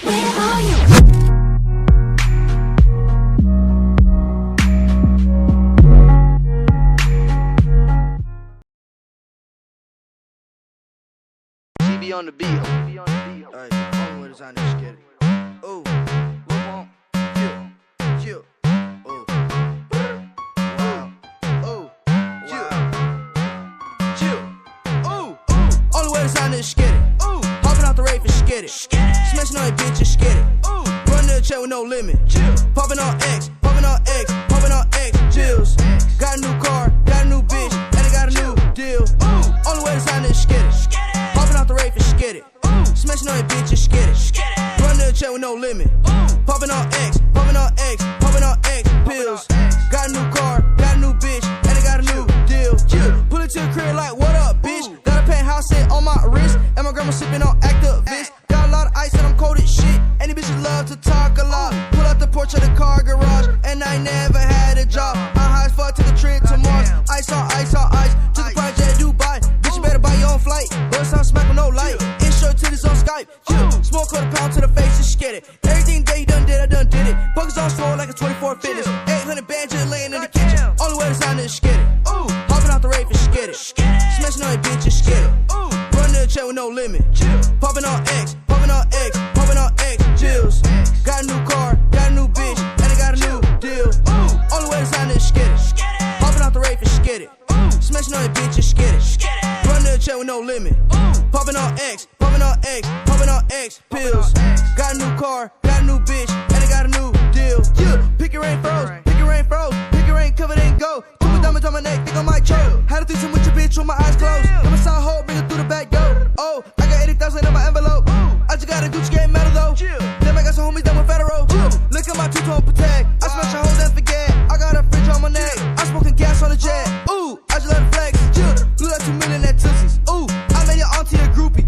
Where are you? GB on the beat. Alright, only way to sign this shit. Ooh, we want you. Ooh, wow. Ooh, you. Ooh, only way to sign this skitty. Ooh, hopping out the rave and skitty. Smashing on your bitches, skitty. Ooh, run to the chair with no limit. Popping on X, popping on X, popping on X. Chills. Got a new car, got a new bitch, and I got a new deal. Ooh, only way to sign this skitty. Popping out the rave and skitty. Smashing on your bitches, skitty. Run to the chair with no limit. Popping on X, popping on X, popping on X pills. Got a new car, got a new bitch, and I got a new deal. Pull it to the crib like, what up, bitch? Got a penthouse set on my wrist, and my grandma sipping on Activist. Got a lot of ice and I'm cold as shit. And these bitches love to talk a lot. Pull out the porch of the car garage, and I never had a job. I'm high as fuck, took a trip to Mars. Ice on ice on ice, took a project Dubai. Bitch, you better buy your own flight. Bust on smack with no light. Intro to this on Skype. Smoke quarter pound to the face and skid it. Everything that you done did, I done did it. Buckets on swole like a 24 fitness. 800 bands just laying in the kitchen. Only way to sign is skid it. Hopping out the rave and skid it. Smashing on your bitches, skid it. Run to the chair with no limit. Popping on X, popping on X, popping on X. Chills. Got a new car, got a new bitch, and I got a new deal. Only way to sign is skid it. Hopping out the rave and skid it. Smashing on your bitches, skid it. Run to the chair with no limit. Popping on X, popping on X, popping on X pills. Got a new car, got a new bitch, and I got a new deal. Pick your rain froze, pick your rain froze, pick your rain covered and go. Put my diamonds on my neck, think I might choke. Had a threesome with your bitch with my eyes closed. I'm a side hoe, bring it through the back door. Oh, I got 80,000 in my envelope. I just got a Gucci game metal though. Then I got some homies done with federal. Look at my two-tone protect. I smash a hoe and forget. I got a fridge on my neck. I'm smoking gas on the jet. Ooh, I just let it flex. Blew that 2 million at Tootsies. Ooh, I made your auntie a groupie.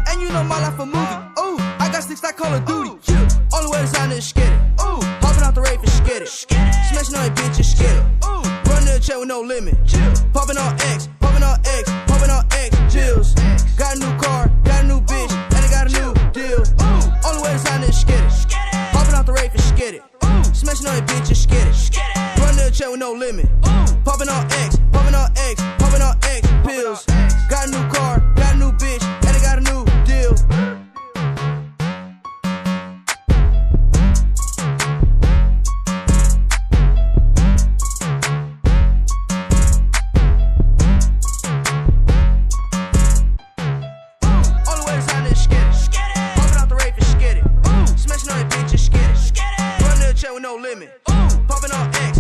And you know my life a movie. Ooh, I got sticks like Call of Duty. Only way to sign is skid it. Ooh, hopping out the rave and skid it. Smashing on your bitches, skid it. Run to the chair with no limit. Popping on X, popping on X, popping on X. Chills. Got a new car, got a new bitch, and I got a new deal. Only way to sign is skid it. Popping out the rave and skid it. Smashing on your bitches, skid it. Run to the chair with no limit. Popping on X, popping on X, popping on X pills. Got a new car, got a new bitch, and I got a new deal. Only way to sign is skid it. Popping out the rave and skid it. Smashing on your bitches, skid it. Run to the chair with no limit. Popping on X,